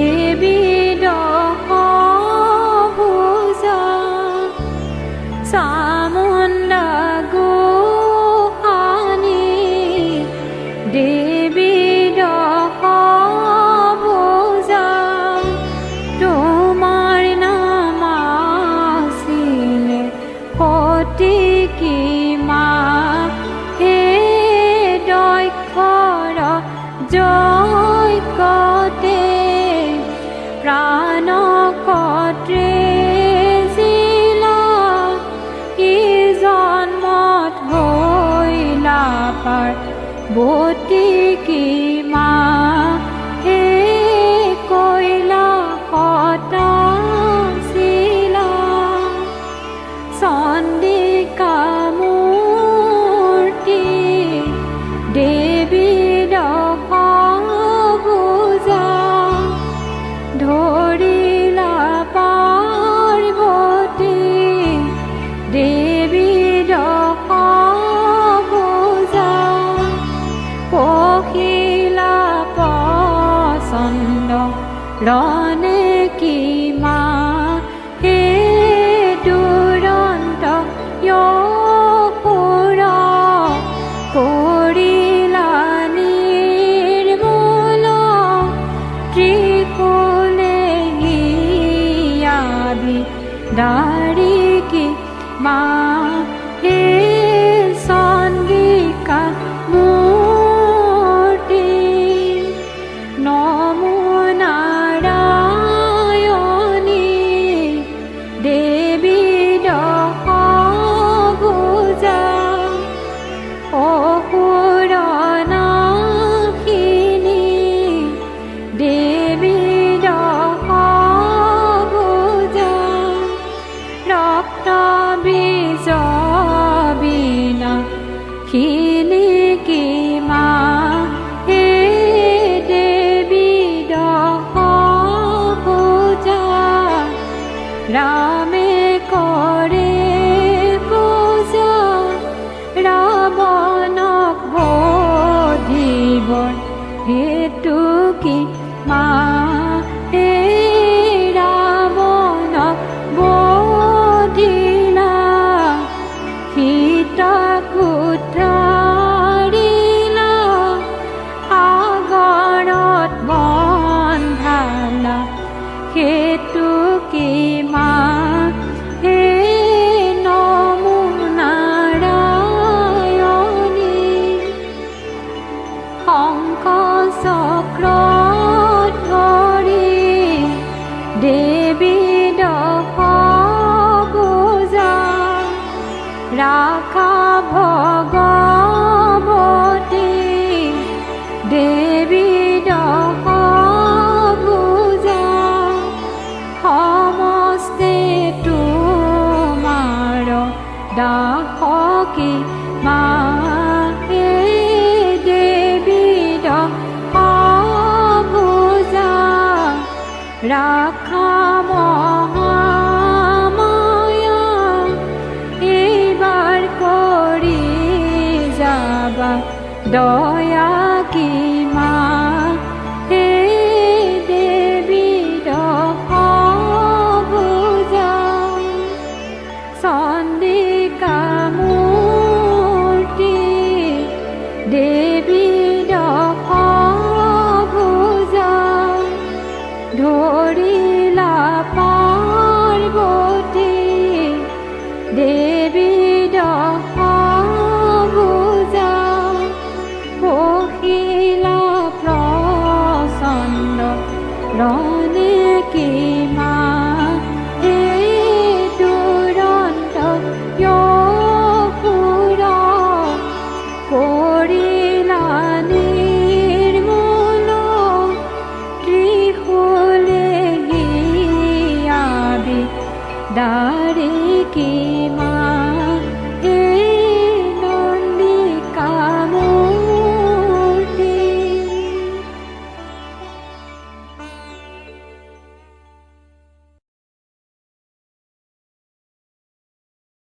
দেৱী দশভুজা চামুণ্ডা গোসানী দেৱী দশভুজা তোমাৰ নাম আছিলে সতিকী মা হে দক্ষৰ যজ্ঞতে প্ৰাণকৰ্ত্ৰে জিলা ই জন্মত হৈলা পাৰ্বতী মা হে কৈলাসত আছিলা চণ্ডিকা মূৰ্তি দেৱী দশভুজা ধৰিলা পাৰ্বতী দেৱী দশভুজা পখিলা পচন্দ ৰনে কি মা হে দুৰন্ত য়সুৰ কৰিলা নিৰ্মূল ত্ৰিশূলে হিয়াবি দাৰিকী মা হে চণ্ডিকা মূৰ্তি নমো নাৰায়ণী দেৱী দশভুজা অসুৰ নাশিনী দেৱী দশভুজা ৰক্ত বীজ বিনাশিনী মা হে দেৱী দশভুজা ৰামে কৰে পূজা ৰাৱণক বধিবৰ হেতুকী মা হে ৰাৱণক বধিলা সীতাক উদ্ধাৰিলা সাগৰত বন্ধালা হেতুকী মা হে নমো নাৰায়ণী শংখ চক্ৰ ধৰি দেৱী দশভুজা ৰাখা ভগৱতী দেৱী দশভুজা সমস্তে তোমাৰ দাসকী মা হে দেৱী দশভুজা ৰাখা মহামায়া এইবাৰ কৰি যাবা দয়া কি মা হে দেৱী দশভুজা চণ্ডিকা মূৰ্তি দেৱী দশভুজা ধৰিলা পাৰ্বতী দেৱী দশভুজা পখিলা প্ৰচণ্ড ৰনে কি মা হে দুৰন্ত য়সুৰ কৰিলা নিৰ্মূল ত্ৰিশূলে হিয়াবি দাৰিকী মা